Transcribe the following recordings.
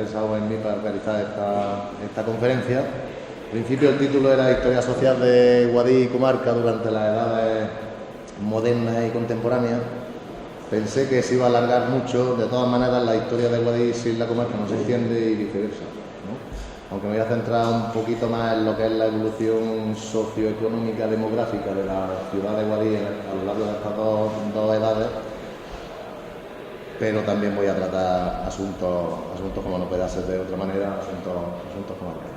interesado en mí para realizar esta conferencia. En principio el título era Historia social de Guadix y comarca durante las edades modernas y contemporáneas. Pensé que se iba a alargar mucho. De todas maneras, la historia de Guadix sin la comarca no se entiende y viceversa, ¿no? Aunque me voy a centrar un poquito más en lo que es la evolución socioeconómica demográfica de la ciudad de Guadix a lo largo de estas dos edades, pero también voy a tratar asuntos como no puede ser de otra manera, asuntos comarcales.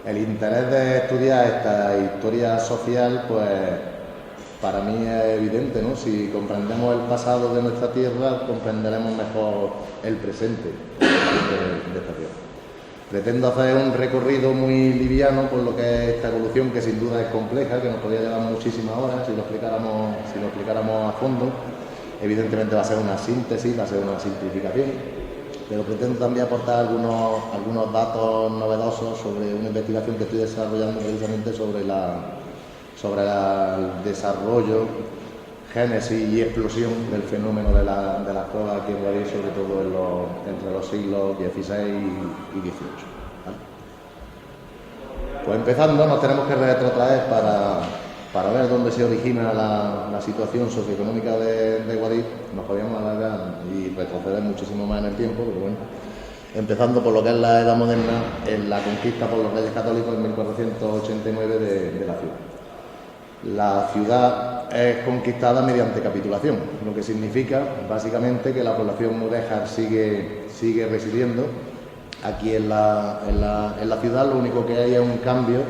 El interés de estudiar esta historia social, pues para mí es evidente, ¿no? Si comprendemos el pasado de nuestra tierra, comprenderemos mejor el presente de esta tierra. Pretendo hacer un recorrido muy liviano por lo que es esta evolución, que sin duda es compleja, que nos podría llevar muchísimas horas si lo explicáramos a fondo. Evidentemente va a ser una síntesis, va a ser una simplificación, pero pretendo también aportar algunos datos novedosos sobre una investigación que estoy desarrollando precisamente sobre el desarrollo, génesis y explosión del fenómeno de las cuevas aquí en Guadix, sobre todo entre los siglos XVI y XVIII. ¿Vale? Pues empezando, nos tenemos que retrotraer para ver dónde se origina la situación socioeconómica de Guadix. Nos podríamos alargar y retroceder muchísimo más en el tiempo, pero bueno, empezando por lo que es la Edad Moderna, en la conquista por los Reyes Católicos en 1489 de la ciudad. La ciudad es conquistada mediante capitulación, lo que significa básicamente que la población mudéjar sigue residiendo aquí en la ciudad. Lo único que hay es un cambio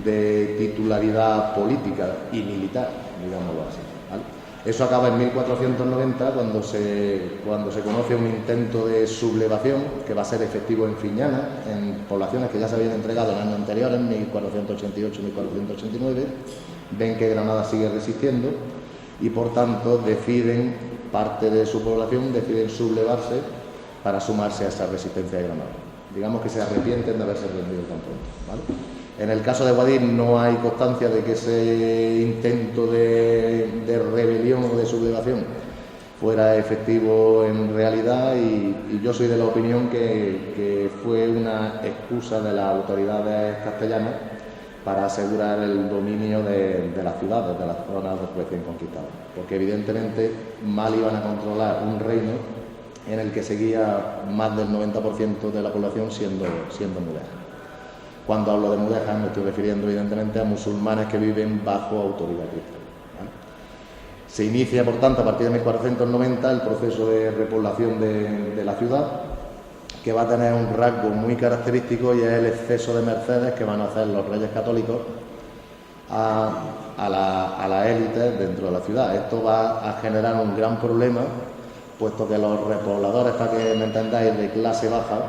de titularidad política y militar, digámoslo así, ¿vale? Eso acaba en 1490 cuando se conoce un intento de sublevación que va a ser efectivo en Fiñana, en poblaciones que ya se habían entregado en años anteriores, en 1488 y 1489. Ven que Granada sigue resistiendo y por tanto parte de su población deciden sublevarse para sumarse a esa resistencia de Granada. Digamos que se arrepienten de haberse rendido tan pronto, ¿vale? En el caso de Guadix no hay constancia de que ese intento de rebelión o de sublevación fuera efectivo en realidad, y yo soy de la opinión que fue una excusa de las autoridades castellanas para asegurar el dominio de las ciudades, de las zonas recién conquistadas, porque evidentemente mal iban a controlar un reino en el que seguía más del 90% de la población siendo mudéjar. Cuando hablo de mudéjar me estoy refiriendo evidentemente a musulmanes que viven bajo autoridad cristiana, ¿vale? Se inicia, por tanto, a partir de 1490 el proceso de repoblación de la ciudad, que va a tener un rasgo muy característico, y es el exceso de mercedes que van a hacer los reyes católicos a la élite dentro de la ciudad. Esto va a generar un gran problema, puesto que los repobladores, para que me entendáis, de clase baja,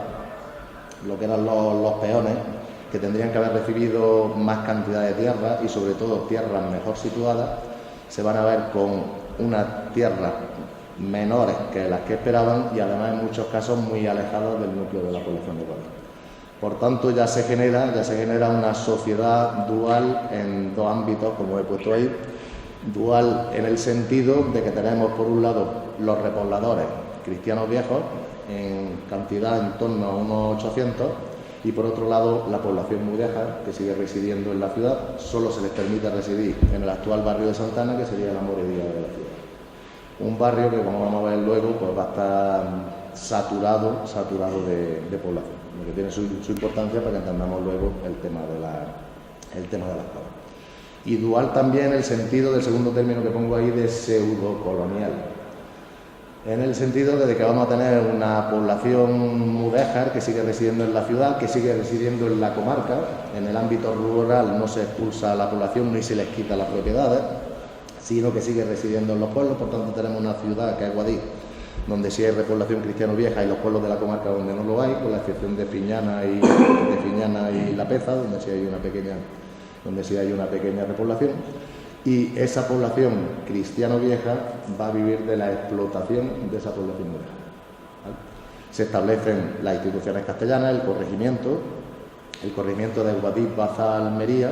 lo que eran los peones, que tendrían que haber recibido más cantidad de tierra y sobre todo tierras mejor situadas, se van a ver con unas tierras menores que las que esperaban y además en muchos casos muy alejados del núcleo de la población de Guadix. Por tanto, ya se genera una sociedad dual en dos ámbitos, como he puesto ahí. Dual en el sentido de que tenemos por un lado los repobladores cristianos viejos, en cantidad en torno a unos 800, y por otro lado la población mudéjar que sigue residiendo en la ciudad. Solo se les permite residir en el actual barrio de Santana, que sería la moredía de la ciudad. Un barrio que, como vamos a ver luego, pues va a estar saturado de población, lo que tiene su importancia para que entendamos luego el tema de las palabras. Y dual también en el sentido del segundo término que pongo ahí, de pseudocolonial, en el sentido de que vamos a tener una población mudéjar que sigue residiendo en la ciudad, que sigue residiendo en la comarca. En el ámbito rural no se expulsa a la población ni se les quita las propiedades, sino que sigue residiendo en los pueblos. Por tanto, tenemos una ciudad que es Guadix, donde sí hay repoblación cristiano vieja, y los pueblos de la comarca donde no lo hay, con la excepción de Fiñana y La Peza, donde sí hay una pequeña repoblación. Y esa población cristiano vieja va a vivir de la explotación de esa población mudéjar, ¿vale? Se establecen las instituciones castellanas, el corregimiento de Guadix, Baza, Almería.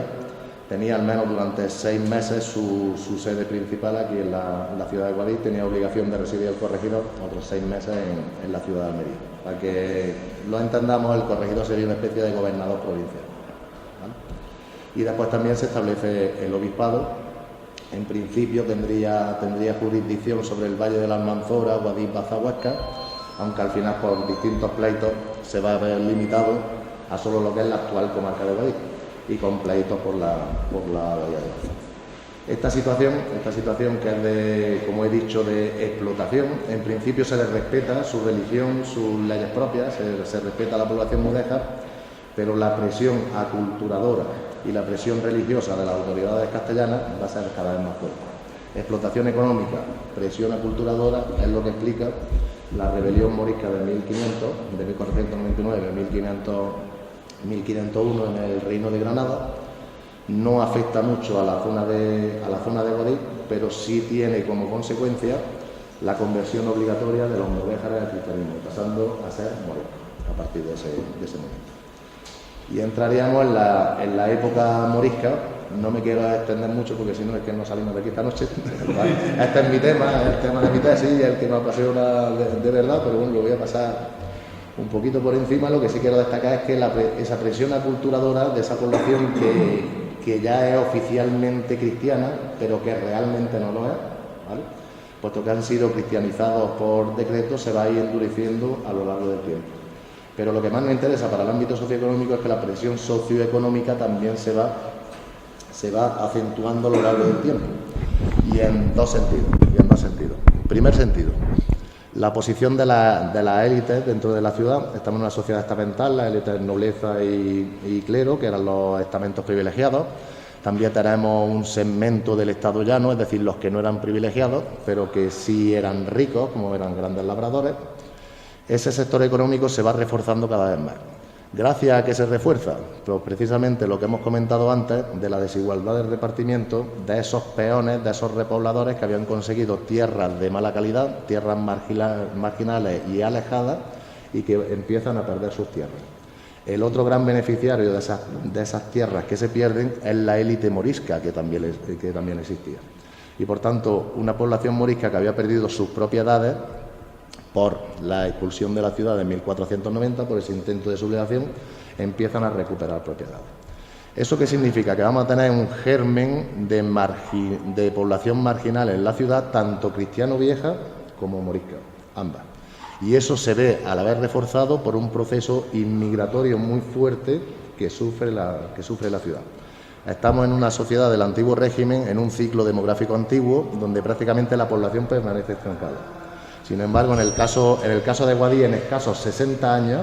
Tenía al menos durante 6 meses su sede principal aquí en la ciudad de Guadix. Tenía obligación de residir el corregidor otros 6 meses en la ciudad de Almería. Para que lo entendamos, el corregidor sería una especie de gobernador provincial, ¿vale? Y después también se establece el obispado. En principio tendría jurisdicción sobre el Valle de la Almanzora, Guadix, Baza, Huesca, aunque al final por distintos pleitos se va a ver limitado a solo lo que es la actual comarca de Guadix y con pleitos por la Bahía de Baza. Esta situación que es de, como he dicho, de explotación, en principio se le respeta su religión, sus leyes propias, se respeta a la población mudéjar, pero la presión aculturadora y la presión religiosa de las autoridades castellanas va a ser cada vez más fuerte. Explotación económica, presión aculturadora es lo que explica la rebelión morisca de 1499 a 1501 en el Reino de Granada. No afecta mucho a la zona de Guadix, pero sí tiene como consecuencia la conversión obligatoria de los mudéjares al cristianismo, pasando a ser moriscos a partir de ese momento. Y entraríamos en la época morisca. No me quiero extender mucho porque si no es que no salimos de aquí esta noche. Este es mi tema, es el tema de mi tesis y el que me apasiona de verdad, pero bueno, lo voy a pasar un poquito por encima. Lo que sí quiero destacar es que esa presión aculturadora de esa población que ya es oficialmente cristiana, pero que realmente no lo es, ¿vale? Puesto que han sido cristianizados por decreto, se va a ir endureciendo a lo largo del tiempo. Pero lo que más nos interesa para el ámbito socioeconómico es que la presión socioeconómica también se va acentuando a lo largo del tiempo. Y en dos sentidos. Primer sentido, la posición de las élites dentro de la ciudad. Estamos en una sociedad estamental, las élites nobleza y clero, que eran los estamentos privilegiados. También tenemos un segmento del Estado llano, es decir, los que no eran privilegiados, pero que sí eran ricos, como eran grandes labradores. Ese sector económico se va reforzando cada vez más. ¿Gracias a que se refuerza? Pues precisamente lo que hemos comentado antes de la desigualdad de repartimiento de esos peones, de esos repobladores que habían conseguido tierras de mala calidad, tierras marginales y alejadas, y que empiezan a perder sus tierras. El otro gran beneficiario de esas tierras que se pierden es la élite morisca, que también existía. Y por tanto, una población morisca que había perdido sus propiedades por la expulsión de la ciudad en 1490, por ese intento de sublevación, empiezan a recuperar propiedades. ¿Eso qué significa? Que vamos a tener un germen de población marginal en la ciudad, tanto cristiano vieja como morisca, ambas. Y eso se ve a la vez reforzado por un proceso inmigratorio muy fuerte que sufre la ciudad. Estamos en una sociedad del antiguo régimen, en un ciclo demográfico antiguo, donde prácticamente la población permanece estancada. Sin embargo, en el caso de Guadix, en escasos 60 años,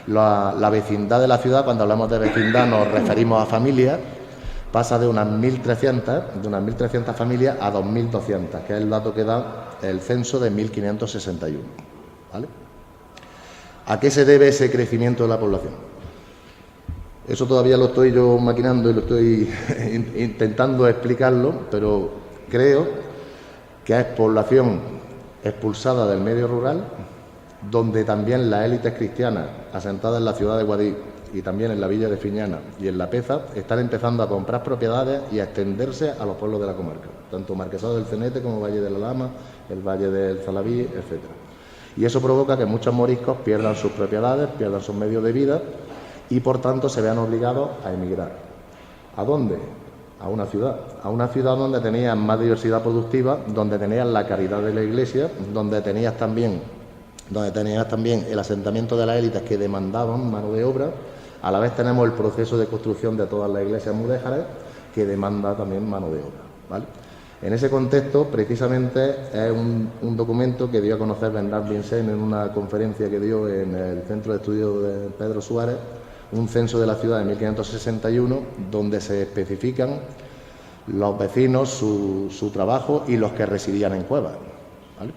la vecindad de la ciudad, cuando hablamos de vecindad nos referimos a familias, pasa de unas 1.300 familias a 2.200, que es el dato que da el censo de 1561. ¿Vale? ¿A qué se debe ese crecimiento de la población? Eso todavía lo estoy yo maquinando y lo estoy intentando explicarlo, pero creo que es población expulsada del medio rural, donde también las élites cristianas asentadas en la ciudad de Guadix y también en la villa de Fiñana y en La Peza están empezando a comprar propiedades y a extenderse a los pueblos de la comarca, tanto Marquesado del Cenete como Valle de la Lama, el Valle del Zalaví, etc. Y eso provoca que muchos moriscos pierdan sus propiedades, pierdan sus medios de vida y por tanto se vean obligados a emigrar. ¿A dónde? A una ciudad donde tenías más diversidad productiva, donde tenías la caridad de la Iglesia, donde tenías también el asentamiento de las élites que demandaban mano de obra. A la vez tenemos el proceso de construcción de todas las iglesias mudéjares que demanda también mano de obra, ¿vale? En ese contexto, precisamente, es un documento que dio a conocer Bernard Vincent en una conferencia que dio en el Centro de Estudios de Pedro Suárez, un censo de la ciudad de 1561, donde se especifican los vecinos, su trabajo y los que residían en cuevas, ¿vale?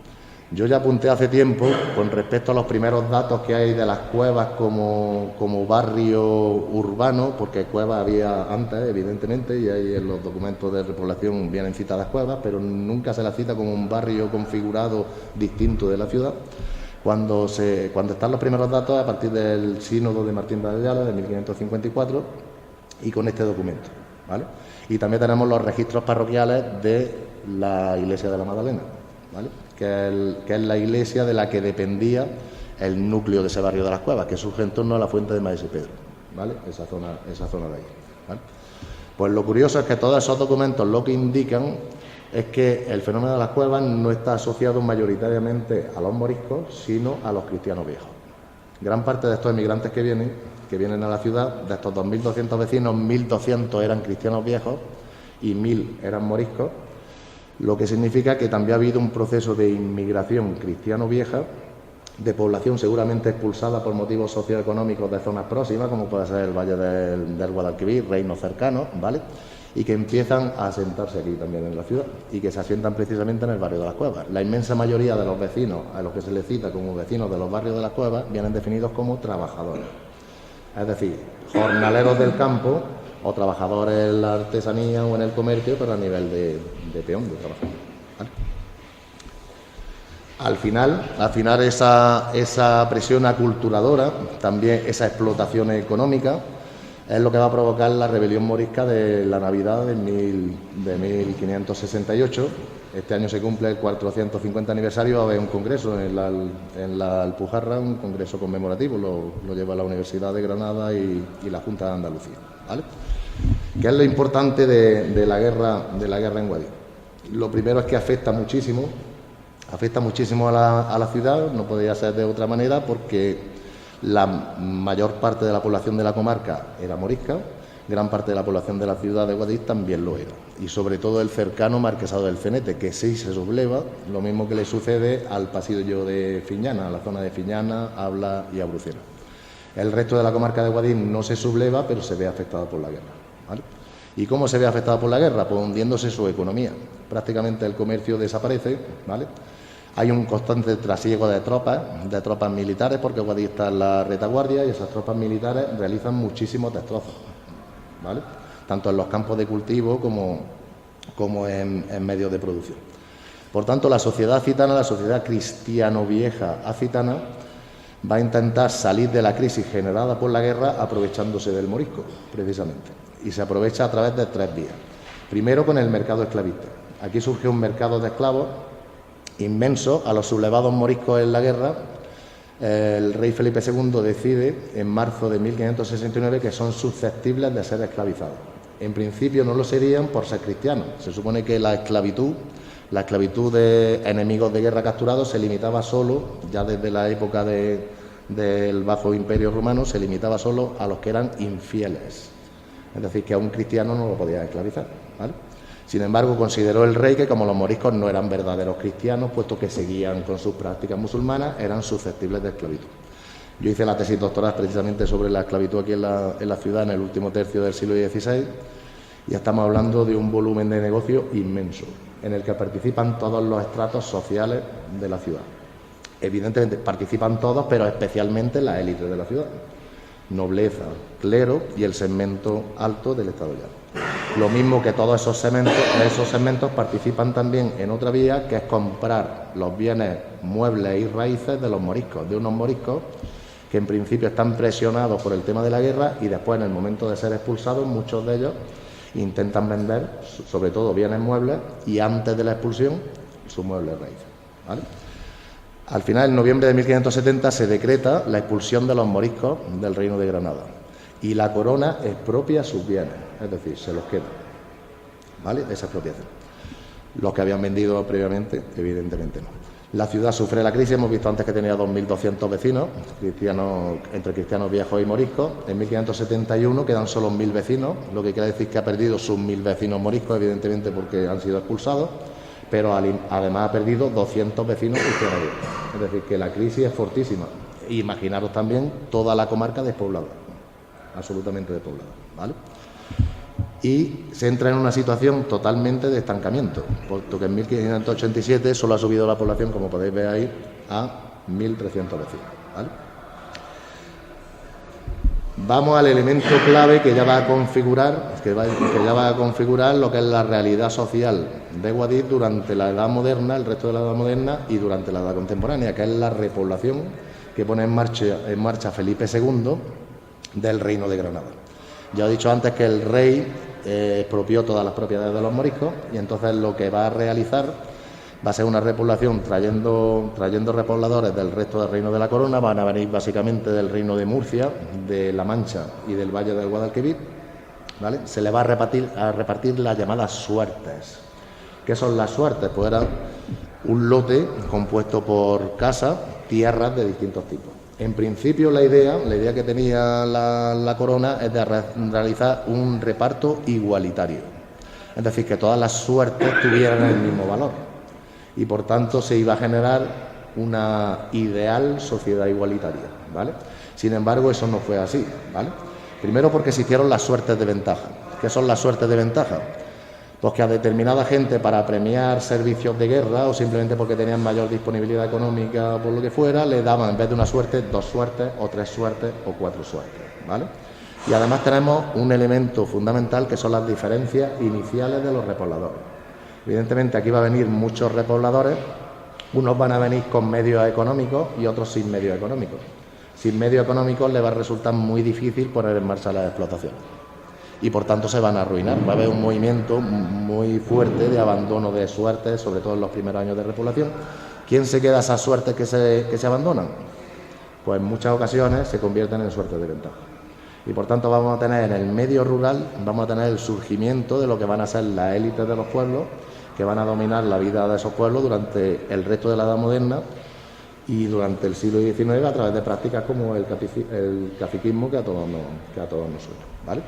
Yo ya apunté hace tiempo, con respecto a los primeros datos que hay de las cuevas como barrio urbano, porque cuevas había antes, evidentemente, y ahí en los documentos de repoblación vienen citadas cuevas, pero nunca se las cita como un barrio configurado distinto de la ciudad. Cuando están los primeros datos, a partir del sínodo de Martín de Ayala, de 1554, y con este documento, ¿vale? Y también tenemos los registros parroquiales de la iglesia de la Magdalena, ¿vale? Que es la iglesia de la que dependía el núcleo de ese barrio de las Cuevas, que surge en torno a la fuente de Maese Pedro, ¿vale? Esa zona de ahí, ¿vale? Pues lo curioso es que todos esos documentos lo que indican es que el fenómeno de las cuevas no está asociado mayoritariamente a los moriscos, sino a los cristianos viejos. Gran parte de estos emigrantes que vienen a la ciudad, de estos 2.200 vecinos, 1.200 eran cristianos viejos y 1.000 eran moriscos, lo que significa que también ha habido un proceso de inmigración cristiano-vieja, de población seguramente expulsada por motivos socioeconómicos de zonas próximas, como puede ser el Valle del Guadalquivir, reinos cercanos, ¿vale? Y que empiezan a asentarse aquí también en la ciudad y que se asientan precisamente en el barrio de las Cuevas. La inmensa mayoría de los vecinos a los que se les cita como vecinos de los barrios de las Cuevas vienen definidos como trabajadores, es decir, jornaleros del campo o trabajadores en la artesanía o en el comercio, pero a nivel de peón, de trabajador, ¿vale? Al final esa presión aculturadora, también esa explotación económica, es lo que va a provocar la rebelión morisca de la Navidad de 1568. Este año se cumple el 450 aniversario, va a haber un congreso en la Alpujarra, un congreso conmemorativo, lo lleva la Universidad de Granada y la Junta de Andalucía, ¿vale? ¿Qué es lo importante de la guerra en Guadix? Lo primero es que afecta muchísimo a la ciudad, no podía ser de otra manera, porque la mayor parte de la población de la comarca era morisca, gran parte de la población de la ciudad de Guadix también lo era, y sobre todo el cercano marquesado del Cenete, que sí se subleva, lo mismo que le sucede al pasillo de Fiñana, a la zona de Fiñana, Abla y Abrucena. El resto de la comarca de Guadix no se subleva, pero se ve afectado por la guerra, ¿vale? ¿Y cómo se ve afectado por la guerra? Pues hundiéndose su economía. Prácticamente el comercio desaparece, ¿vale? Hay un constante trasiego de tropas militares, porque Guadix está en la retaguardia y esas tropas militares realizan muchísimos destrozos, ¿vale? Tanto en los campos de cultivo como en medios de producción. Por tanto, la sociedad gitana, la sociedad cristiano-vieja acitana, va a intentar salir de la crisis generada por la guerra aprovechándose del morisco, precisamente. Y se aprovecha a través de tres vías. Primero, con el mercado esclavista. Aquí surge un mercado de esclavos inmenso. A los sublevados moriscos en la guerra, el rey Felipe II decide en marzo de 1569 que son susceptibles de ser esclavizados. En principio no lo serían por ser cristianos. Se supone que la esclavitud de enemigos de guerra capturados se limitaba solo, ya desde la época del Bajo Imperio Romano, se limitaba solo a los que eran infieles. Es decir, que a un cristiano no lo podía esclavizar, ¿vale? Sin embargo, consideró el rey que como los moriscos no eran verdaderos cristianos, puesto que seguían con sus prácticas musulmanas, eran susceptibles de esclavitud. Yo hice la tesis doctoral precisamente sobre la esclavitud aquí en la ciudad en el último tercio del siglo XVI, y estamos hablando de un volumen de negocio inmenso, en el que participan todos los estratos sociales de la ciudad. Evidentemente participan todos, pero especialmente la élite de la ciudad: nobleza, clero y el segmento alto del Estado llano. Lo mismo que todos esos segmentos participan también en otra vía, que es comprar los bienes muebles y raíces de los moriscos, de unos moriscos que en principio están presionados por el tema de la guerra y después, en el momento de ser expulsados, muchos de ellos intentan vender sobre todo bienes muebles y antes de la expulsión sus muebles raíces, ¿vale? Al final, en noviembre de 1570, se decreta la expulsión de los moriscos del Reino de Granada y la corona expropia sus bienes, es decir, se los queda, ¿vale? Esa expropiación. Los que habían vendido previamente, evidentemente no. La ciudad sufre la crisis, hemos visto antes que tenía 2.200 vecinos, entre cristianos viejos y moriscos. En 1571 quedan solo 1.000 vecinos, lo que quiere decir que ha perdido sus 1.000 vecinos moriscos, evidentemente porque han sido expulsados, pero además ha perdido 200 vecinos cristianos viejos. Es decir, que la crisis es fortísima. Imaginaros también toda la comarca despoblada, absolutamente despoblada, ¿vale? Y se entra en una situación totalmente de estancamiento, puesto que en 1587 solo ha subido la población, como podéis ver ahí, a 1.300 vecinos, ¿vale? Vamos al elemento clave que ya va a configurar, lo que es la realidad social de Guadix durante la Edad Moderna, el resto de la Edad Moderna y durante la Edad Contemporánea, que es la repoblación que pone en marcha Felipe II del Reino de Granada. Ya he dicho antes que el rey expropió todas las propiedades de los moriscos y entonces lo que va a realizar Va a ser una repoblación trayendo repobladores del resto del Reino de la Corona. Van a venir básicamente del Reino de Murcia, de La Mancha y del Valle del Guadalquivir, ¿vale? Se le va a repartir las llamadas suertes. ¿Qué son las suertes? Pues era un lote compuesto por casas, tierras de distintos tipos. En principio la idea que tenía la corona es de realizar un reparto igualitario, es decir, que todas las suertes tuvieran el mismo valor y por tanto se iba a generar una ideal sociedad igualitaria, ¿vale? Sin embargo, eso no fue así, ¿vale? Primero porque se hicieron las suertes de ventaja. ¿Qué son las suertes de ventaja? Pues que a determinada gente, para premiar servicios de guerra o simplemente porque tenían mayor disponibilidad económica o por lo que fuera, le daban en vez de una suerte, 2 suertes o 3 suertes o 4 suertes, ¿vale? Y además tenemos un elemento fundamental que son las diferencias iniciales de los repobladores. Evidentemente aquí va a venir muchos repobladores, unos van a venir con medios económicos y otros sin medios económicos. Sin medios económicos les va a resultar muy difícil poner en marcha las explotaciones y por tanto se van a arruinar. Va a haber un movimiento muy fuerte de abandono de suertes, sobre todo en los primeros años de repoblación. ¿Quién se queda esas suertes que se abandonan? Pues en muchas ocasiones se convierten en suertes de ventaja. Y por tanto vamos a tener en el medio rural, vamos a tener el surgimiento de lo que van a ser las élites de los pueblos, que van a dominar la vida de esos pueblos durante el resto de la Edad Moderna y durante el siglo XIX a través de prácticas como el caciquismo que a todos nosotros, ¿vale?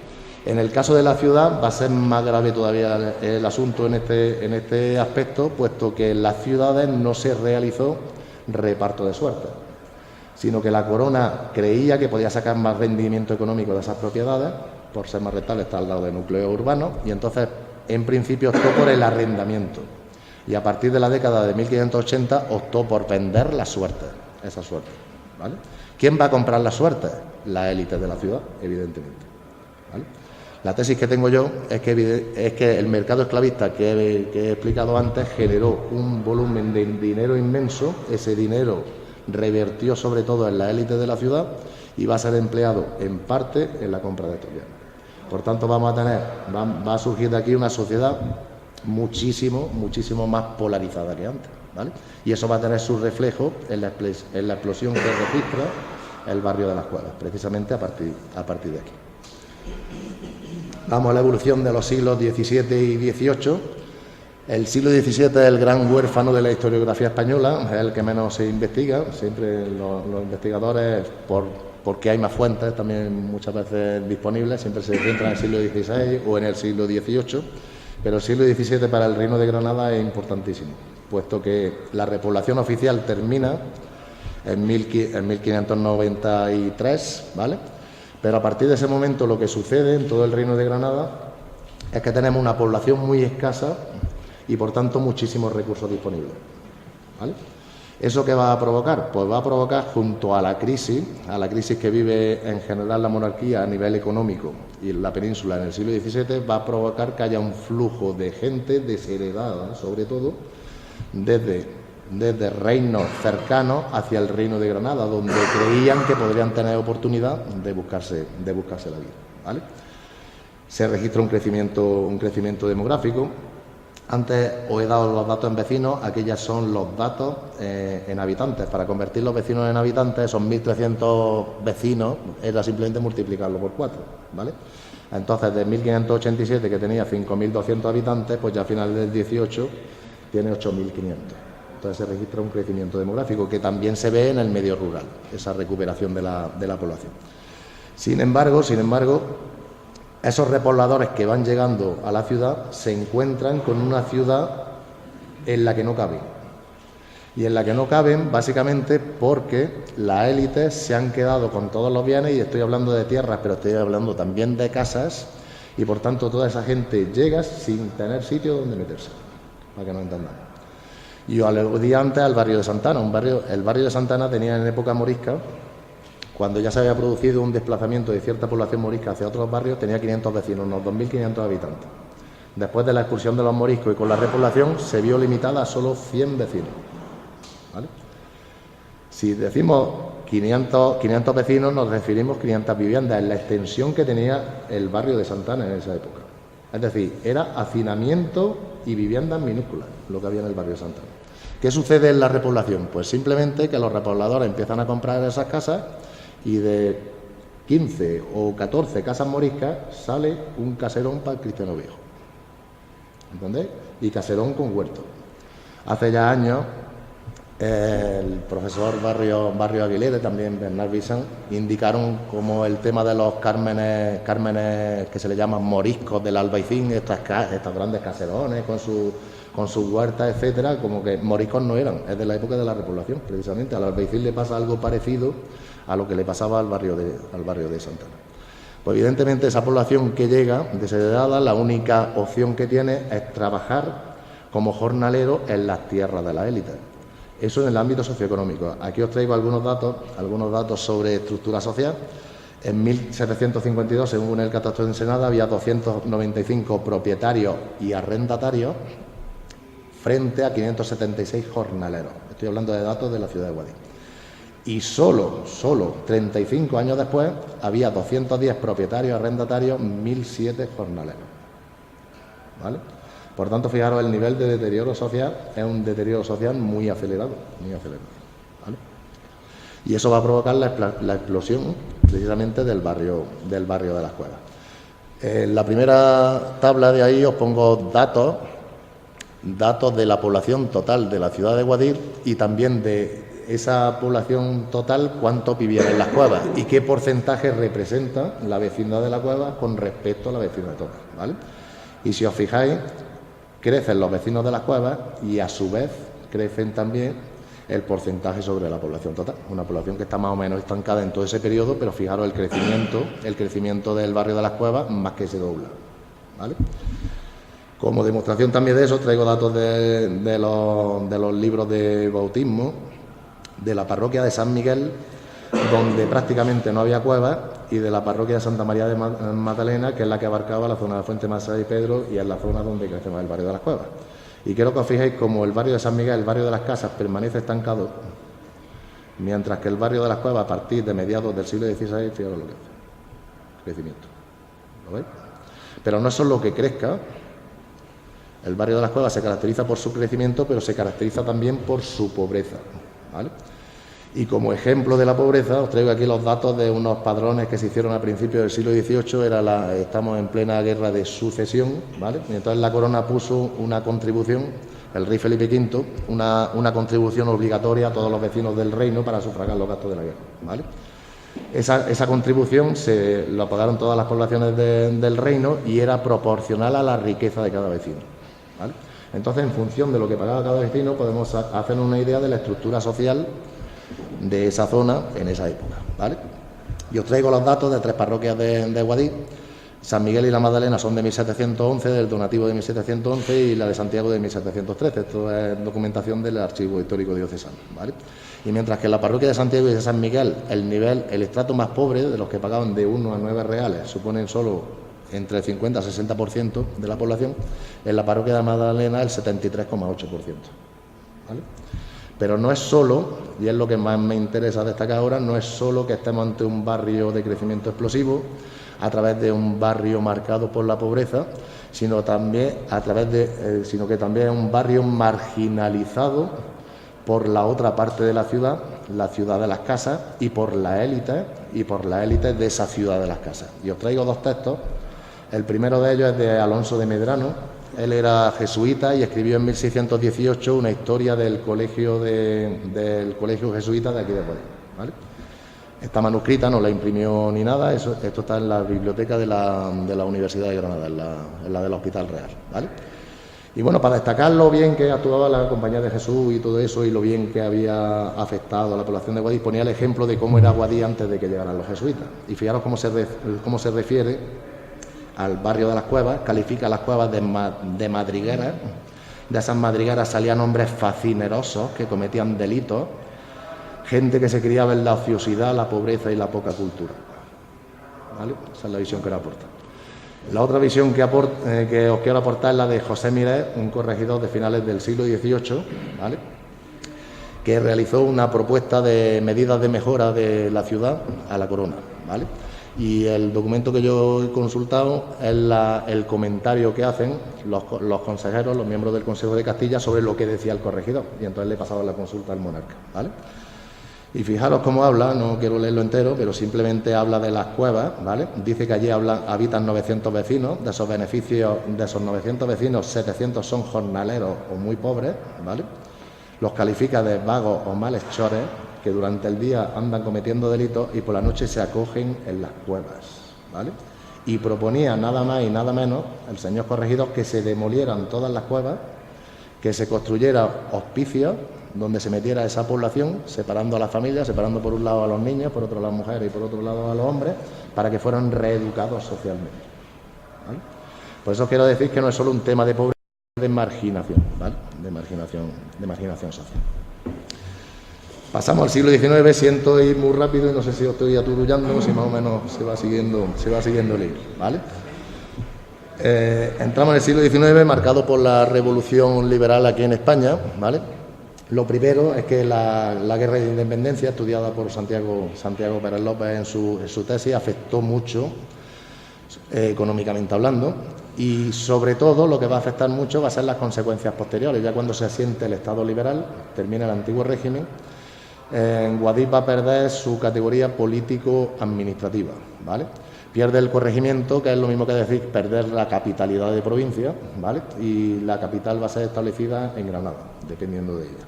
En el caso de la ciudad va a ser más grave todavía el asunto en este aspecto, puesto que en las ciudades no se realizó reparto de suerte, sino que la corona creía que podía sacar más rendimiento económico de esas propiedades, por ser más rentable, está al lado de núcleos urbanos, y entonces en principio optó por el arrendamiento. Y a partir de la década de 1580 optó por vender las suertes, esas suertes, ¿vale? ¿Quién va a comprar las suertes? Las élites de la ciudad, evidentemente, ¿vale? La tesis que tengo yo es que el mercado esclavista que he explicado antes generó un volumen de dinero inmenso. Ese dinero revertió sobre todo en la élite de la ciudad y va a ser empleado en parte en la compra de estos bienes. Por tanto, va a surgir de aquí una sociedad muchísimo más polarizada que antes, ¿vale? Y eso va a tener su reflejo en la explosión que registra el barrio de las Cuevas, precisamente a partir de aquí. Vamos a la evolución de los siglos XVII y XVIII. El siglo XVII es el gran huérfano de la historiografía española, es el que menos se investiga. Siempre los investigadores, porque hay más fuentes también muchas veces disponibles, siempre se centran en el siglo XVI o en el siglo XVIII, pero el siglo XVII para el Reino de Granada es importantísimo, puesto que la repoblación oficial termina en 1593, ¿vale? Pero a partir de ese momento lo que sucede en todo el Reino de Granada es que tenemos una población muy escasa y por tanto muchísimos recursos disponibles, ¿vale? ¿Eso qué va a provocar? Pues va a provocar, junto a la crisis que vive en general la monarquía a nivel económico y la península en el siglo XVII, va a provocar que haya un flujo de gente desheredada, sobre todo, desde reinos cercanos hacia el Reino de Granada, donde creían que podrían tener oportunidad de buscarse la vida, ¿vale? Se registra un crecimiento demográfico. Antes os he dado los datos en vecinos, aquí ya son los datos en habitantes. Para convertir los vecinos en habitantes, esos 1.300 vecinos, era simplemente multiplicarlo por 4, ¿vale? Entonces, de 1587, que tenía 5.200 habitantes, pues ya a finales del 18 tiene 8.500. Entonces se registra un crecimiento demográfico que también se ve en el medio rural, esa recuperación de la población. Sin embargo, esos repobladores que van llegando a la ciudad se encuentran con una ciudad en la que no caben. Y en la que no caben básicamente porque las élites se han quedado con todos los bienes, y estoy hablando de tierras, pero estoy hablando también de casas, y por tanto toda esa gente llega sin tener sitio donde meterse, para que no entendamos. Yo aludí antes al barrio de Santana. El barrio de Santana tenía en época morisca, cuando ya se había producido un desplazamiento de cierta población morisca hacia otros barrios, tenía 500 vecinos, unos 2.500 habitantes. Después de la expulsión de los moriscos y con la repoblación, se vio limitada a solo 100 vecinos, ¿vale? Si decimos 500 vecinos, nos referimos a 500 viviendas, en la extensión que tenía el barrio de Santana en esa época. Es decir, era hacinamiento y viviendas minúsculas lo que había en el barrio de Santana. ¿Qué sucede en la repoblación? Pues simplemente que los repobladores empiezan a comprar esas casas y de 15 o 14 casas moriscas sale un caserón para el cristiano viejo. ¿Entendéis? Y caserón con huerto. Hace ya años, el profesor Barrio Aguilera, también Bernard Visan, indicaron como el tema de los cármenes que se le llaman moriscos del Albaicín, estos grandes caserones con sus huertas, etcétera, como que moriscos no eran, es de la época de la repoblación, precisamente. Al Albaicín le pasa algo parecido a lo que le pasaba al barrio de Santana. Pues evidentemente esa población que llega desheredada, la única opción que tiene es trabajar como jornalero en las tierras de la élite. Eso en el ámbito socioeconómico. Aquí os traigo algunos datos sobre estructura social. En 1752, según el catastro de Ensenada, había 295 propietarios y arrendatarios frente a 576 jornaleros. Estoy hablando de datos de la ciudad de Guadix. Y solo 35 años después había 210 propietarios y arrendatarios, 1.007 jornaleros. ¿Vale? Por tanto, fijaros, el nivel de deterioro social es un deterioro social muy acelerado. ¿Vale? Y eso va a provocar la explosión precisamente del barrio de las Cuevas. En la primera tabla de ahí os pongo datos de la población total de la ciudad de Guadix y también de esa población total cuánto vivían en las cuevas y qué porcentaje representa la vecindad de la cueva con respecto a la vecindad de Toca, ¿vale? Y si os fijáis, crecen los vecinos de las cuevas y a su vez crecen también el porcentaje sobre la población total, una población que está más o menos estancada en todo ese periodo, pero fijaros el crecimiento del barrio de las Cuevas más que se dobla, ¿vale? Como demostración también de eso, traigo datos de los libros de bautismo de la parroquia de San Miguel, donde prácticamente no había cuevas, y de la parroquia de Santa María de Magdalena, que es la que abarcaba la zona de Fuente Masa y Pedro, y es la zona donde crece más el barrio de las Cuevas. Y quiero que os fijéis como el barrio de San Miguel, el barrio de las Casas, permanece estancado, mientras que el barrio de las Cuevas, a partir de mediados del siglo XVI, fijaros lo que hace. Crecimiento. ¿Lo veis? Pero no es solo que crezca. El barrio de las Cuevas se caracteriza por su crecimiento, pero se caracteriza también por su pobreza, ¿vale? Y como ejemplo de la pobreza, os traigo aquí los datos de unos padrones que se hicieron a principios del siglo XVIII. Estamos en plena guerra de sucesión, ¿vale? Y entonces la corona puso una contribución, el rey Felipe V, una contribución obligatoria a todos los vecinos del reino para sufragar los gastos de la guerra, ¿vale? Esa contribución se la pagaron todas las poblaciones del reino y era proporcional a la riqueza de cada vecino, ¿vale? Entonces, en función de lo que pagaba cada vecino, podemos hacer una idea de la estructura social de esa zona en esa época, ¿vale? Y os traigo los datos de tres parroquias de Guadix. San Miguel y la Magdalena son de 1711, del donativo de 1711 y la de Santiago de 1713. Esto es documentación del Archivo Histórico Diocesano, ¿vale? Y mientras que en la parroquia de Santiago y de San Miguel el estrato más pobre, de los que pagaban de 1 a 9 reales, suponen solo entre el 50 y 60% de la población, en la parroquia de Magdalena el 73,8%, ¿vale? Pero no es solo, y es lo que más me interesa destacar ahora, no es solo que estemos ante un barrio de crecimiento explosivo, a través de un barrio marcado por la pobreza, sino también sino que también es un barrio marginalizado por la otra parte de la ciudad de las casas, y por la élite de esa ciudad de las casas. Y os traigo dos textos. El primero de ellos es de Alonso de Medrano. Él era jesuita y escribió en 1618 una historia del colegio jesuita de aquí de Guadix, ¿vale? Está manuscrita, no la imprimió ni nada. Esto está en la biblioteca de la Universidad de Granada, en la del Hospital Real, ¿vale? Y bueno, para destacar lo bien que actuaba la Compañía de Jesús y todo eso, y lo bien que había afectado a la población de Guadix, ponía el ejemplo de cómo era Guadix antes de que llegaran los jesuitas. Y fijaros cómo se refiere al barrio de las Cuevas. Califica las cuevas de madrigueras. De esas madrigueras salían hombres facinerosos que cometían delitos, gente que se criaba en la ociosidad, la pobreza y la poca cultura, ¿vale? Esa es la visión que nos aporta. La otra visión que os quiero aportar es la de José Miret, un corregidor de finales del siglo XVIII, ¿vale?, que realizó una propuesta de medidas de mejora de la ciudad a la corona, ¿vale? Y el documento que yo he consultado es el comentario que hacen los consejeros, los miembros del Consejo de Castilla, sobre lo que decía el corregidor. Y entonces le he pasado la consulta al monarca, ¿vale? Y fijaros cómo habla, no quiero leerlo entero, pero simplemente habla de las cuevas, ¿vale? Dice que allí habitan 900 vecinos, de esos 900 vecinos, 700 son jornaleros o muy pobres, ¿vale? Los califica de vagos o malhechores, que durante el día andan cometiendo delitos y por la noche se acogen en las cuevas, ¿vale? Y proponía nada más y nada menos, el señor corregidor, que se demolieran todas las cuevas, que se construyera hospicios donde se metiera esa población, separando a las familias, separando por un lado a los niños, por otro lado a las mujeres y por otro lado a los hombres, para que fueran reeducados socialmente, ¿vale? Por eso quiero decir que no es solo un tema de pobreza, de marginación, ¿vale? De marginación social. Pasamos al siglo XIX, siento ir muy rápido y no sé si os estoy aturullando o si más o menos se va siguiendo el hilo, ¿vale? Entramos en el siglo XIX, marcado por la revolución liberal aquí en España, ¿vale? Lo primero es que la guerra de independencia, estudiada por Santiago Pérez López en su tesis, afectó mucho, económicamente hablando, y sobre todo lo que va a afectar mucho va a ser las consecuencias posteriores. Ya cuando se asiente el Estado liberal, termina el antiguo régimen, Guadix va a perder su categoría político-administrativa, ¿vale? Pierde el corregimiento, que es lo mismo que decir perder la capitalidad de provincia, ¿vale? Y la capital va a ser establecida en Granada, dependiendo de ella.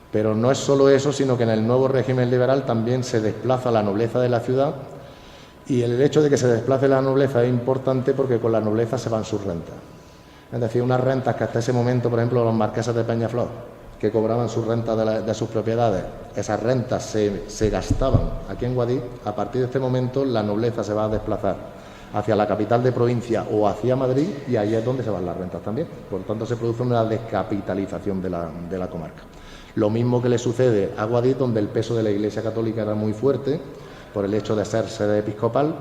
Pero no es solo eso, sino que en el nuevo régimen liberal también se desplaza la nobleza de la ciudad, y el hecho de que se desplace la nobleza es importante porque con la nobleza se van sus rentas. Es decir, unas rentas que hasta ese momento, por ejemplo, los marqueses de Peñaflor, que cobraban sus rentas de sus propiedades, esas rentas se gastaban aquí en Guadix. A partir de este momento la nobleza se va a desplazar hacia la capital de provincia o hacia Madrid, y ahí es donde se van las rentas también. Por tanto, se produce una descapitalización de la comarca. Lo mismo que le sucede a Guadix, donde el peso de la Iglesia Católica era muy fuerte por el hecho de ser sede episcopal.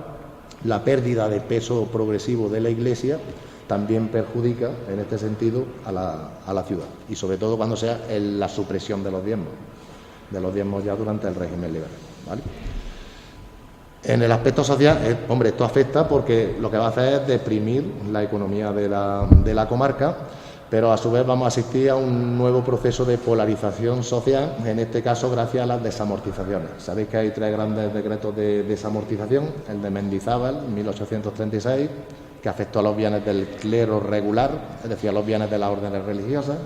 La pérdida de peso progresivo de la Iglesia también perjudica en este sentido a la ciudad, y sobre todo cuando sea la supresión de los diezmos ya durante el régimen liberal, ¿vale? En el aspecto social, esto afecta porque lo que va a hacer es deprimir la economía de la comarca, pero a su vez vamos a asistir a un nuevo proceso de polarización social, en este caso gracias a las desamortizaciones. Sabéis que hay 3 grandes decretos de desamortización: el de Mendizábal, 1836, que afectó a los bienes del clero regular, es decir, a los bienes de las órdenes religiosas,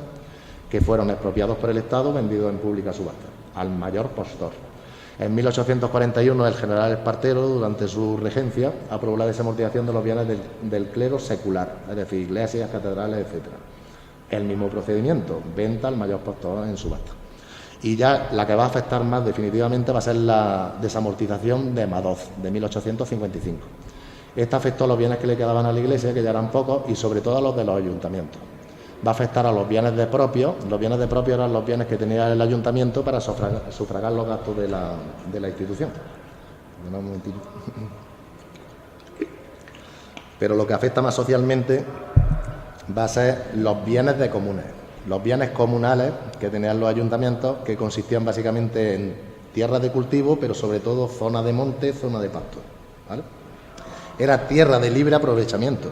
que fueron expropiados por el Estado, vendidos en pública subasta, al mayor postor. En 1841, el general Espartero, durante su regencia, aprobó la desamortización de los bienes del clero secular, es decir, iglesias, catedrales, etcétera. El mismo procedimiento, venta al mayor postor en subasta. Y ya la que va a afectar más definitivamente va a ser la desamortización de Madoz, de 1855. Esta afectó a los bienes que le quedaban a la Iglesia, que ya eran pocos, y sobre todo a los de los ayuntamientos. Va a afectar a los bienes de propio. Los bienes de propio eran los bienes que tenía el ayuntamiento para sufragar los gastos de la institución. Un momentito. Pero lo que afecta más socialmente va a ser los bienes de comunes, los bienes comunales que tenían los ayuntamientos, que consistían básicamente en tierras de cultivo, pero sobre todo zona de monte, zona de pasto, ¿vale? Era tierra de libre aprovechamiento,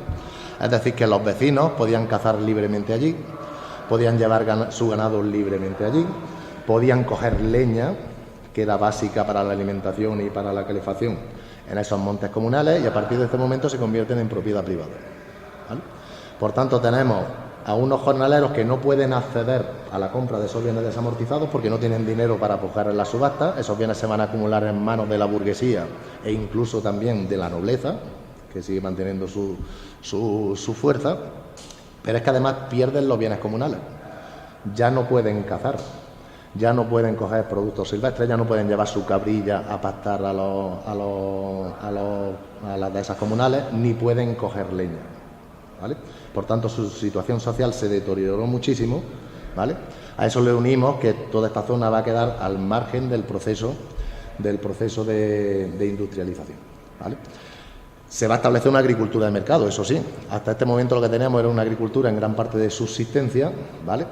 es decir, que los vecinos podían cazar libremente allí, podían llevar su ganado libremente allí, podían coger leña, que era básica para la alimentación y para la calefacción, en esos montes comunales, y a partir de este momento se convierten en propiedad privada, ¿vale? Por tanto, tenemos a unos jornaleros que no pueden acceder a la compra de esos bienes desamortizados porque no tienen dinero para pujar en la subasta. Esos bienes se van a acumular en manos de la burguesía e incluso también de la nobleza, que sigue manteniendo su fuerza, pero es que además pierden los bienes comunales. Ya no pueden cazar, ya no pueden coger productos silvestres, ya no pueden llevar su cabrilla a pastar a las dehesas comunales, ni pueden coger leña, ¿vale? Por tanto, su situación social se deterioró muchísimo, ¿vale? A eso le unimos que toda esta zona va a quedar al margen del proceso de industrialización, ¿vale? Se va a establecer una agricultura de mercado, eso sí. Hasta este momento lo que teníamos era una agricultura en gran parte de subsistencia, ¿vale?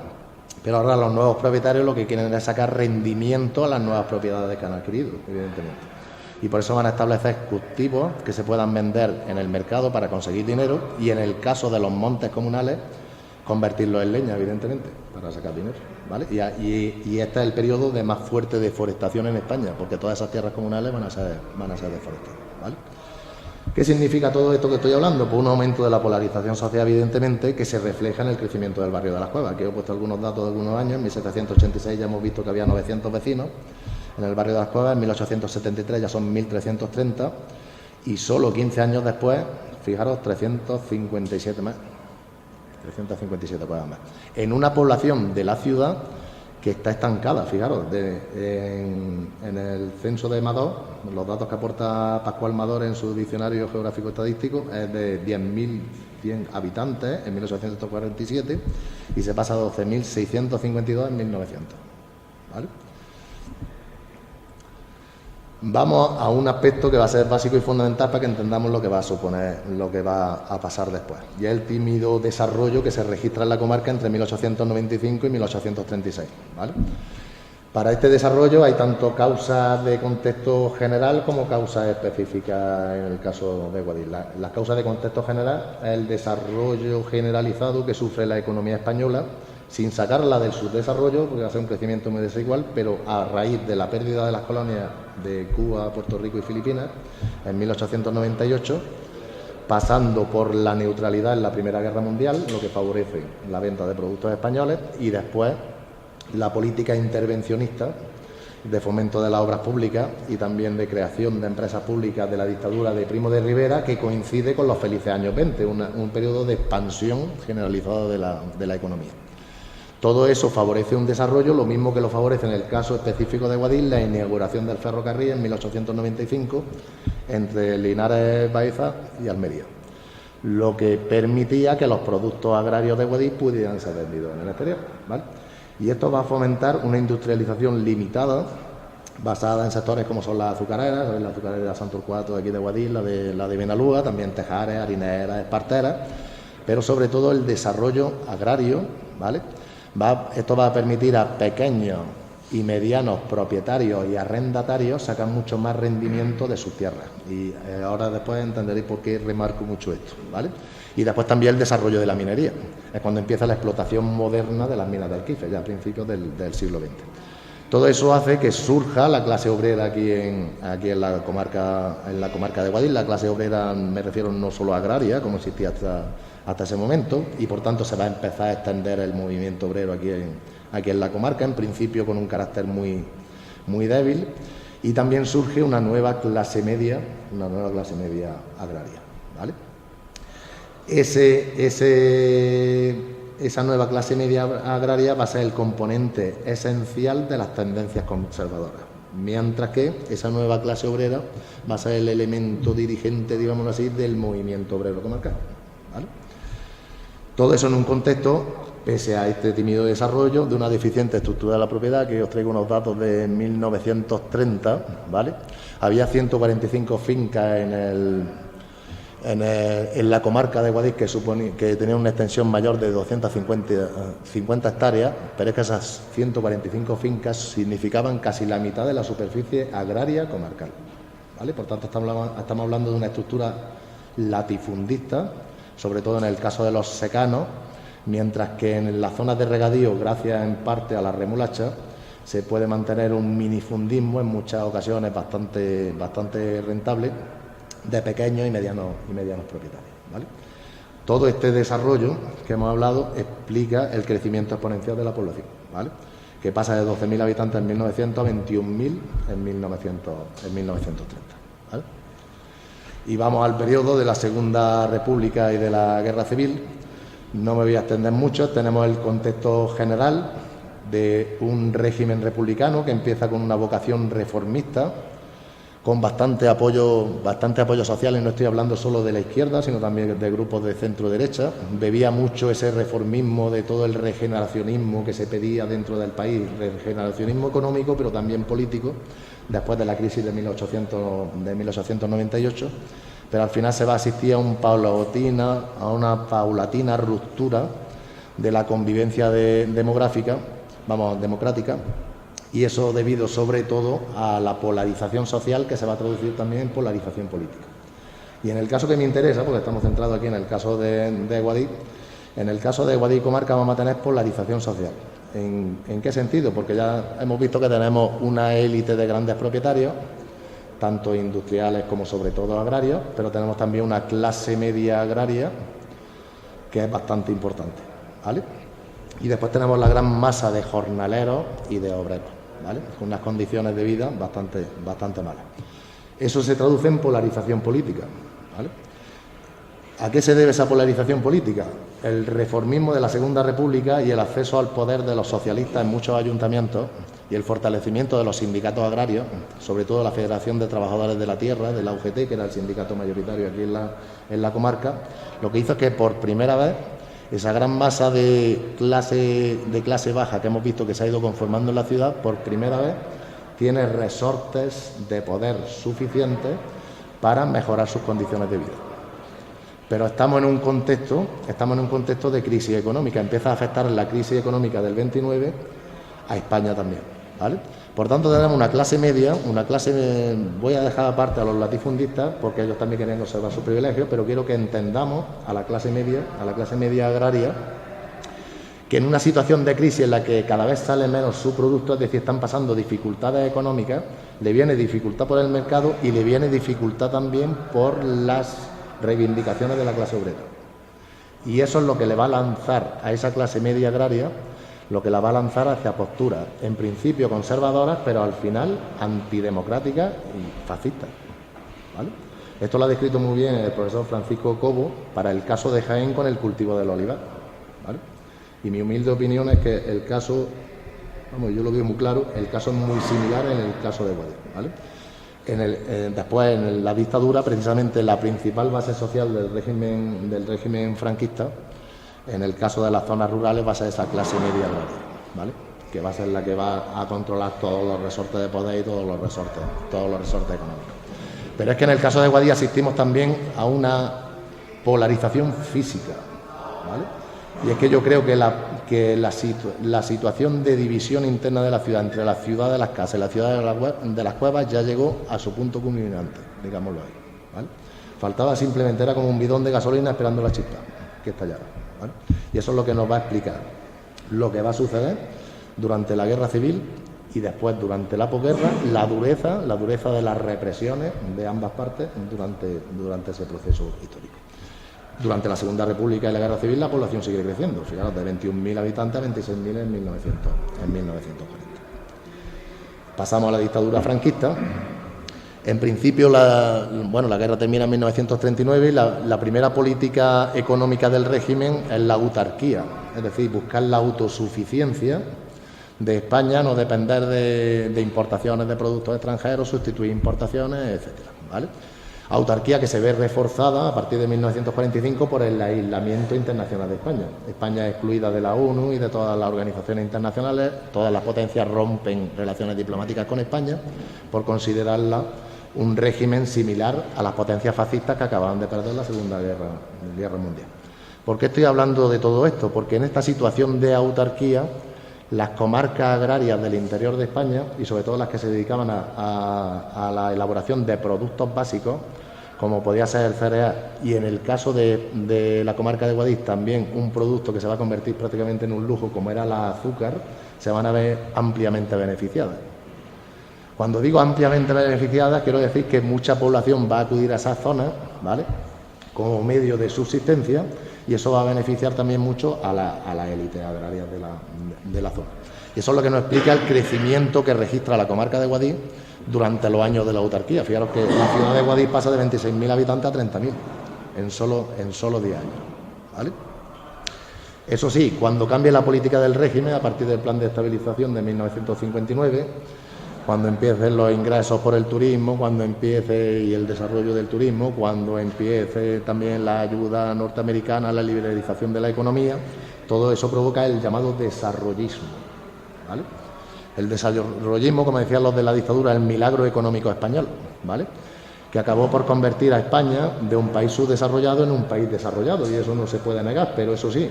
Pero ahora los nuevos propietarios lo que quieren es sacar rendimiento a las nuevas propiedades que han adquirido, evidentemente. y por eso van a establecer cultivos que se puedan vender en el mercado para conseguir dinero y, en el caso de los montes comunales, convertirlos en leña, evidentemente, para sacar dinero, ¿vale? Y este es el periodo de más fuerte deforestación en España, porque todas esas tierras comunales van a ser deforestadas, ¿vale? ¿Qué significa todo esto que estoy hablando? Pues un aumento de la polarización social, evidentemente, que se refleja en el crecimiento del barrio de Las Cuevas. Aquí he puesto algunos datos de algunos años. En 1786 ya hemos visto que había 900 vecinos en el barrio de Las Cuevas. En 1873 ya son 1.330 y solo 15 años después, fijaros, 357 más. 357 cuevas más. En una población de la ciudad que está estancada, fijaros, en el censo de Madó, los datos que aporta Pascual Mador en su diccionario geográfico estadístico, es de 10.100 habitantes en 1847 y se pasa a 12.652 en 1900, ¿vale? Vamos a un aspecto que va a ser básico y fundamental para que entendamos lo que va a suponer, lo que va a pasar después. Y es el tímido desarrollo que se registra en la comarca entre 1895 y 1836, ¿vale? Para este desarrollo hay tanto causas de contexto general como causas específicas en el caso de Guadix. Las causas de contexto general es el desarrollo generalizado que sufre la economía española, sin sacarla del subdesarrollo, porque va a ser un crecimiento muy desigual, pero a raíz de la pérdida de las colonias de Cuba, Puerto Rico y Filipinas en 1898, pasando por la neutralidad en la Primera Guerra Mundial, lo que favorece la venta de productos españoles, y después la política intervencionista de fomento de las obras públicas y también de creación de empresas públicas de la dictadura de Primo de Rivera, que coincide con los felices años 20, un periodo de expansión generalizada de la economía. Todo eso favorece un desarrollo, lo mismo que lo favorece en el caso específico de Guadix la inauguración del ferrocarril en 1895 entre Linares, Baeza y Almería, lo que permitía que los productos agrarios de Guadix pudieran ser vendidos en el exterior, ¿vale? Y esto va a fomentar una industrialización limitada basada en sectores como son las azucareras, la azucarera de Santorcuato de aquí de Guadix, la de Benalúa, también tejares, harineras, esparteras, pero sobre todo el desarrollo agrario, ¿vale? Esto va a permitir a pequeños y medianos propietarios y arrendatarios sacar mucho más rendimiento de sus tierras. Y ahora después entenderéis por qué remarco mucho esto, ¿vale? Y después también el desarrollo de la minería. Es cuando empieza la explotación moderna de las minas de Alquife, ya a principios del siglo XX. Todo eso hace que surja la clase obrera aquí en la comarca de Guadix. La clase obrera, me refiero, no solo agraria, como existía hasta ese momento, y por tanto se va a empezar a extender el movimiento obrero aquí en la comarca, en principio con un carácter muy, muy débil, y también surge una nueva clase media agraria, ¿vale? Esa nueva clase media agraria va a ser el componente esencial de las tendencias conservadoras, mientras que esa nueva clase obrera va a ser el elemento dirigente, digámoslo así, del movimiento obrero comarcal, ¿vale? Todo eso en un contexto, pese a este tímido desarrollo, de una deficiente estructura de la propiedad, que os traigo unos datos de 1930, ¿vale? Había 145 fincas en la comarca de Guadix que tenían una extensión mayor de 250 hectáreas, pero es que esas 145 fincas significaban casi la mitad de la superficie agraria comarcal, ¿vale? Por tanto, estamos hablando de una estructura latifundista, sobre todo en el caso de los secanos, mientras que en las zonas de regadío, gracias en parte a la remolacha, se puede mantener un minifundismo en muchas ocasiones bastante rentable de pequeños y medianos propietarios, ¿vale? Todo este desarrollo que hemos hablado explica el crecimiento exponencial de la población, ¿vale? Que pasa de 12.000 habitantes en 1900 a 21.000 en 1930, ¿vale? Y vamos al periodo de la Segunda República y de la Guerra Civil. No me voy a extender mucho. Tenemos el contexto general de un régimen republicano que empieza con una vocación reformista, con bastante apoyo social, y no estoy hablando solo de la izquierda, sino también de grupos de centro-derecha. Bebía mucho ese reformismo de todo el regeneracionismo que se pedía dentro del país, regeneracionismo económico, pero también político, después de la crisis de 1898, pero al final se va a asistir a una paulatina ruptura de la convivencia democrática, Y eso debido sobre todo a la polarización social que se va a traducir también en polarización política. Y en el caso que me interesa, porque estamos centrados aquí en el caso de Guadix, en el caso de Guadix y comarca vamos a tener polarización social. ¿En qué sentido? Porque ya hemos visto que tenemos una élite de grandes propietarios, tanto industriales como sobre todo agrarios, pero tenemos también una clase media agraria que es bastante importante, ¿vale? Y después tenemos la gran masa de jornaleros y de obreros, ¿vale? Con unas condiciones de vida bastante malas. Eso se traduce en polarización política, ¿vale? ¿A qué se debe esa polarización política? El reformismo de la Segunda República y el acceso al poder de los socialistas en muchos ayuntamientos y el fortalecimiento de los sindicatos agrarios, sobre todo la Federación de Trabajadores de la Tierra, de la UGT, que era el sindicato mayoritario aquí en la comarca, lo que hizo es que por primera vez esa gran masa de clase baja que hemos visto que se ha ido conformando en la ciudad, por primera vez tiene resortes de poder suficientes para mejorar sus condiciones de vida. Pero estamos en un contexto de crisis económica. Empieza a afectar la crisis económica del 29 a España también, ¿vale? Por tanto, tenemos una clase media, voy a dejar aparte a los latifundistas porque ellos también quieren conservar sus privilegios, pero quiero que entendamos a la clase media agraria, que en una situación de crisis en la que cada vez sale menos su producto, es decir, están pasando dificultades económicas, le viene dificultad por el mercado y le viene dificultad también por las reivindicaciones de la clase obrera. Y eso es lo que le va a lanzar a esa clase media agraria, lo que la va a lanzar hacia posturas, en principio conservadoras, pero al final antidemocráticas y fascistas, ¿vale? Esto lo ha descrito muy bien el profesor Francisco Cobo para el caso de Jaén con el cultivo del olivar, ¿vale? Y mi humilde opinión es que el caso, yo lo veo muy claro, el caso es muy similar en el caso de Guadix, ¿vale? Después, en la dictadura, precisamente la principal base social del régimen franquista, en el caso de las zonas rurales, va a ser esa clase media agraria, ¿vale? Que va a ser la que va a controlar todos los resortes de poder y todos los resortes económicos. Pero es que en el caso de Guadix asistimos también a una polarización física, ¿vale? Y es que yo creo que la situación de división interna de la ciudad entre la ciudad de las casas y la ciudad de las cuevas ya llegó a su punto culminante, digámoslo ahí, ¿vale? Faltaba simplemente, era como un bidón de gasolina esperando la chispa que estallara, ¿vale? Y eso es lo que nos va a explicar lo que va a suceder durante la guerra civil y después durante la posguerra, la dureza de las represiones de ambas partes durante ese proceso histórico. Durante la Segunda República y la Guerra Civil la población sigue creciendo, fijaros, de 21.000 habitantes a 26.000 en 1940. Pasamos a la dictadura franquista. En principio, la guerra termina en 1939 y la primera política económica del régimen es la autarquía, es decir, buscar la autosuficiencia de España, no depender de importaciones de productos extranjeros, sustituir importaciones, etcétera, ¿vale? Autarquía que se ve reforzada a partir de 1945 por el aislamiento internacional de España. España es excluida de la ONU y de todas las organizaciones internacionales. Todas las potencias rompen relaciones diplomáticas con España por considerarla un régimen similar a las potencias fascistas que acababan de perder la Segunda Guerra Mundial. ¿Por qué estoy hablando de todo esto? Porque en esta situación de autarquía, las comarcas agrarias del interior de España, y sobre todo las que se dedicaban a la elaboración de productos básicos, como podía ser el cereal, y en el caso de la comarca de Guadix también un producto que se va a convertir prácticamente en un lujo, como era el azúcar, se van a ver ampliamente beneficiadas. Cuando digo ampliamente beneficiadas, quiero decir que mucha población va a acudir a esas zonas, ¿vale?, como medio de subsistencia, y eso va a beneficiar también mucho a la élite agraria de la zona. Y eso es lo que nos explica el crecimiento que registra la comarca de Guadix durante los años de la autarquía. Fijaros que la ciudad de Guadix pasa de 26.000 habitantes a 30.000 en solo 10 años, ¿vale? Eso sí, cuando cambie la política del régimen, a partir del plan de estabilización de 1959, cuando empiecen los ingresos por el turismo, cuando empiece y el desarrollo del turismo, cuando empiece también la ayuda norteamericana, la liberalización de la economía, todo eso provoca el llamado desarrollismo, ¿vale? El desarrollismo, como decían los de la dictadura, el milagro económico español, ¿vale?, que acabó por convertir a España de un país subdesarrollado en un país desarrollado, y eso no se puede negar, pero eso sí,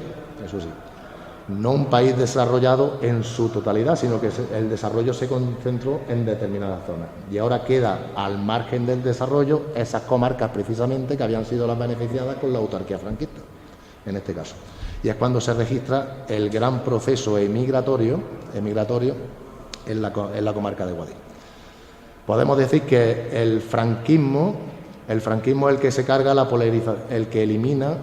No un país desarrollado en su totalidad, sino que el desarrollo se concentró en determinadas zonas. Y ahora queda al margen del desarrollo esas comarcas precisamente que habían sido las beneficiadas con la autarquía franquista, en este caso. Y es cuando se registra el gran proceso emigratorio en la comarca de Guadix. Podemos decir que el franquismo es el que se carga la polarización, el que elimina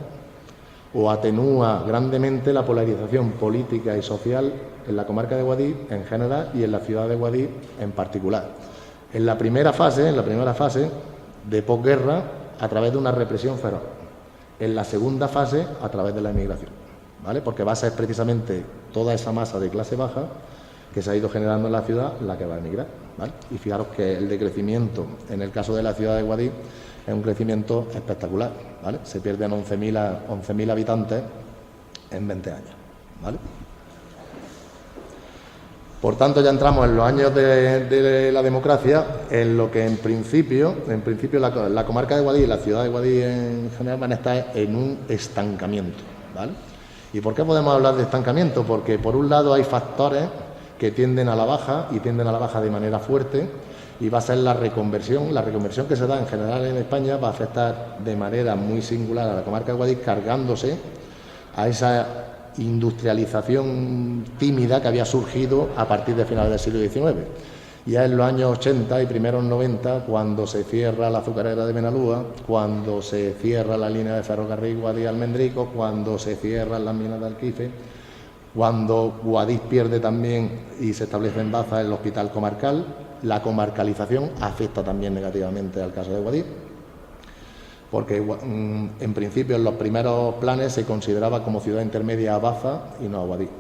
o atenúa grandemente la polarización política y social en la comarca de Guadix en general y en la ciudad de Guadix en particular. En la primera fase de posguerra, a través de una represión feroz. En la segunda fase, a través de la emigración, ¿vale? Porque va a ser precisamente toda esa masa de clase baja que se ha ido generando en la ciudad la que va a emigrar, ¿vale? Y fijaros que el decrecimiento en el caso de la ciudad de Guadix es un crecimiento espectacular, ¿vale? Se pierden 11.000 habitantes en 20 años, ¿vale? Por tanto, ya entramos en los años de la democracia, en lo que en principio la comarca de Guadix y la ciudad de Guadix en general van a estar en un estancamiento, ¿vale? ¿Y por qué podemos hablar de estancamiento? Porque por un lado hay factores que tienden a la baja y tienden a la baja de manera fuerte, y va a ser la reconversión que se da en general en España va a afectar de manera muy singular a la comarca de Guadix, cargándose a esa industrialización tímida que había surgido a partir de finales del siglo XIX. Ya en los años 80 y primeros 90, cuando se cierra la azucarera de Benalúa, cuando se cierra la línea de ferrocarril Guadix-Almendrico, cuando se cierran las minas de Alquife, cuando Guadix pierde también y se establece en Baza el hospital comarcal, la comarcalización afecta también negativamente al caso de Guadix, porque en principio en los primeros planes se consideraba como ciudad intermedia a Baza y no a Guadix.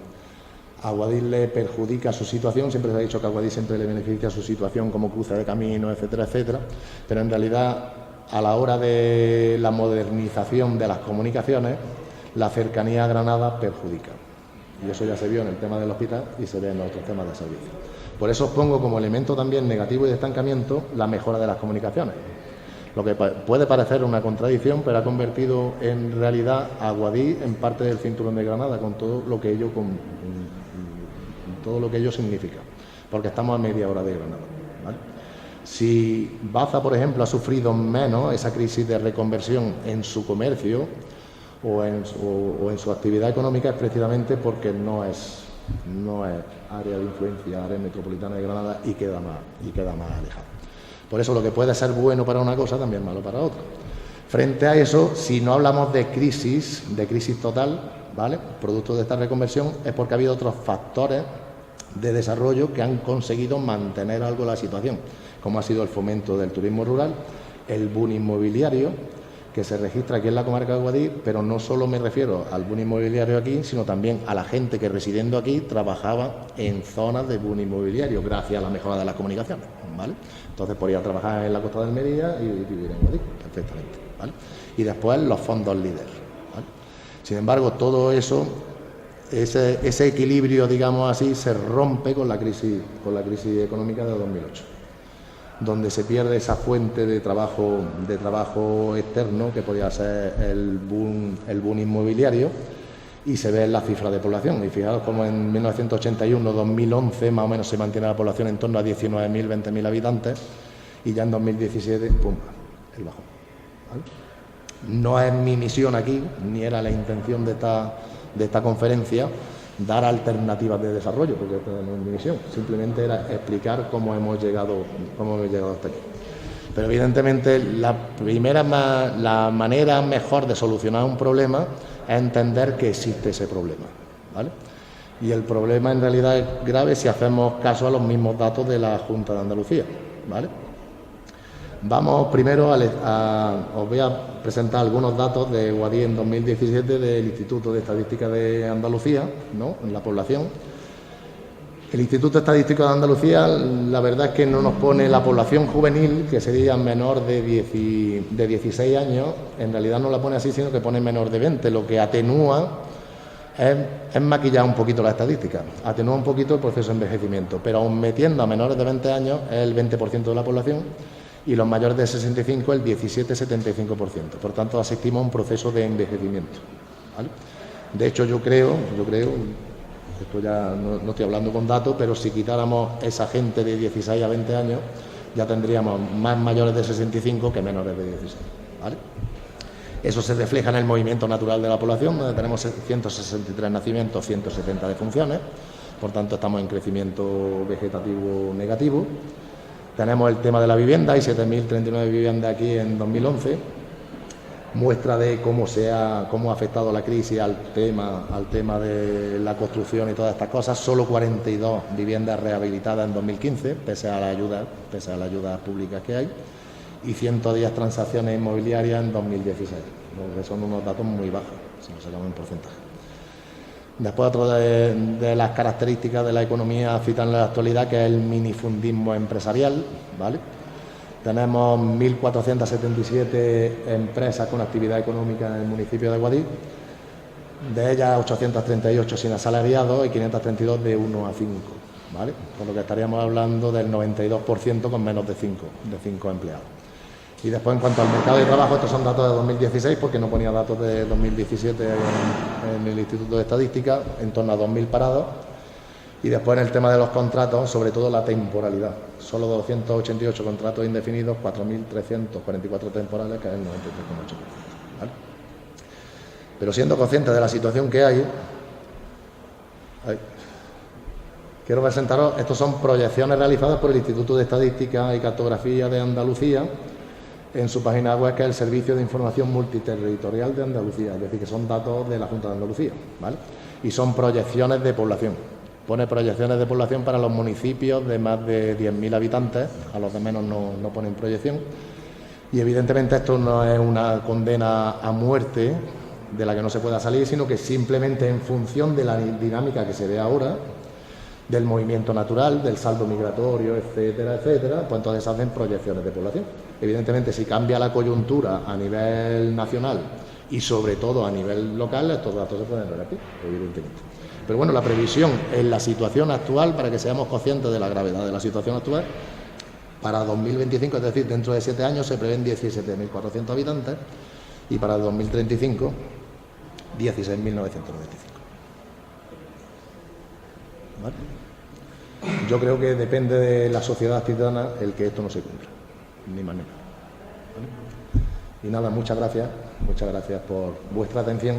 A Guadix le perjudica su situación, siempre se ha dicho que a Guadix siempre le beneficia su situación como cruce de caminos, etcétera, etcétera, pero en realidad a la hora de la modernización de las comunicaciones, la cercanía a Granada perjudica. Y eso ya se vio en el tema del hospital y se ve en otros temas de servicio. Por eso os pongo como elemento también negativo y de estancamiento la mejora de las comunicaciones. Lo que puede parecer una contradicción, pero ha convertido en realidad a Guadix en parte del cinturón de Granada, con todo lo que ello significa, porque estamos a media hora de Granada, ¿vale? Si Baza, por ejemplo, ha sufrido menos esa crisis de reconversión en su comercio o en su actividad económica, es precisamente porque no es área de influencia, área metropolitana de Granada, y queda más alejado. Por eso lo que puede ser bueno para una cosa también es malo para otra. Frente a eso, si no hablamos de crisis total, ¿vale?, producto de esta reconversión, es porque ha habido otros factores de desarrollo que han conseguido mantener algo la situación, como ha sido el fomento del turismo rural, el boom inmobiliario que se registra aquí en la comarca de Guadix, pero no solo me refiero al boom inmobiliario aquí, sino también a la gente que residiendo aquí trabajaba en zonas de boom inmobiliario gracias a la mejora de las comunicaciones, ¿vale? Entonces podía trabajar en la costa de Almería y vivir en Guadix perfectamente, ¿vale? Y después los fondos líder, ¿vale? Sin embargo, todo eso, ese equilibrio, digamos así, se rompe con la crisis económica de 2008. Donde se pierde esa fuente de trabajo externo que podía ser el boom inmobiliario, y se ve en las cifras de población. Y fijaros cómo en 1981-2011 más o menos se mantiene la población en torno a 19.000, 20.000 habitantes, y ya en 2017, ¡pum!, el bajón, ¿vale? No es mi misión aquí, ni era la intención de esta conferencia, dar alternativas de desarrollo, porque esta no es mi misión, simplemente era explicar cómo hemos llegado hasta aquí. Pero evidentemente la manera mejor de solucionar un problema es entender que existe ese problema, ¿vale? Y el problema en realidad es grave si hacemos caso a los mismos datos de la Junta de Andalucía, ¿vale? Vamos primero os voy a presentar algunos datos de Guadix en 2017 del Instituto de Estadística de Andalucía, ¿no?, en la población. El Instituto Estadístico de Andalucía, la verdad es que no nos pone la población juvenil, que sería menor de 16 años, en realidad no la pone así, sino que pone menor de 20, lo que atenúa es maquillar un poquito la estadística, atenúa un poquito el proceso de envejecimiento, pero aún metiendo a menores de 20 años es el 20% de la población, y los mayores de 65 el 17-75%. Por tanto, asistimos a un proceso de envejecimiento, ¿vale? De hecho, yo creo Esto ya no estoy hablando con datos, pero si quitáramos esa gente de 16 a 20 años, ya tendríamos más mayores de 65 que menores de 16. ¿Vale? Eso se refleja en el movimiento natural de la población, donde tenemos 163 nacimientos, 170 defunciones. Por tanto, estamos en crecimiento vegetativo negativo. Tenemos el tema de la vivienda, hay 7.039 viviendas aquí en 2011. Muestra de cómo ha afectado la crisis al tema de la construcción y todas estas cosas. Solo 42 viviendas rehabilitadas en 2015, pese a las ayudas públicas que hay, y 110 transacciones inmobiliarias en 2016, que son unos datos muy bajos, si nos sacamos en porcentaje. Después, otra de las características de la economía citada en la actualidad, que es el minifundismo empresarial, ¿vale? Tenemos 1.477 empresas con actividad económica en el municipio de Guadix, de ellas 838 sin asalariados y 532 de 1 a 5, ¿vale? Por lo que estaríamos hablando del 92% con menos de 5 empleados. Y después, en cuanto al mercado de trabajo, estos son datos de 2016, porque no ponía datos de 2017 en el Instituto de Estadística, en torno a 2.000 parados. Y después, en el tema de los contratos, sobre todo la temporalidad. Solo 288 contratos indefinidos, 4.344 temporales, que es el 93,8%. ¿Vale? Pero siendo conscientes de la situación que hay, quiero presentaros, estos son proyecciones realizadas por el Instituto de Estadística y Cartografía de Andalucía, en su página web, que es el Servicio de Información Multiterritorial de Andalucía, es decir, que son datos de la Junta de Andalucía, ¿vale? Y son proyecciones de población. Pone proyecciones de población para los municipios de más de 10.000 habitantes, a los de menos no ponen proyección. Y evidentemente esto no es una condena a muerte de la que no se pueda salir, sino que simplemente en función de la dinámica que se ve ahora, del movimiento natural, del saldo migratorio, etcétera, etcétera, pues entonces hacen proyecciones de población. Evidentemente, si cambia la coyuntura a nivel nacional y sobre todo a nivel local, estos datos se pueden revertir, evidentemente. Pero bueno, la previsión en la situación actual, para que seamos conscientes de la gravedad de la situación actual, para 2025, es decir, dentro de 7 años, se prevén 17.400 habitantes y para el 2035, 16.995. ¿Vale? Yo creo que depende de la sociedad ciudadana el que esto no se cumpla, ni más ni menos. ¿Vale? Y nada, muchas gracias por vuestra atención.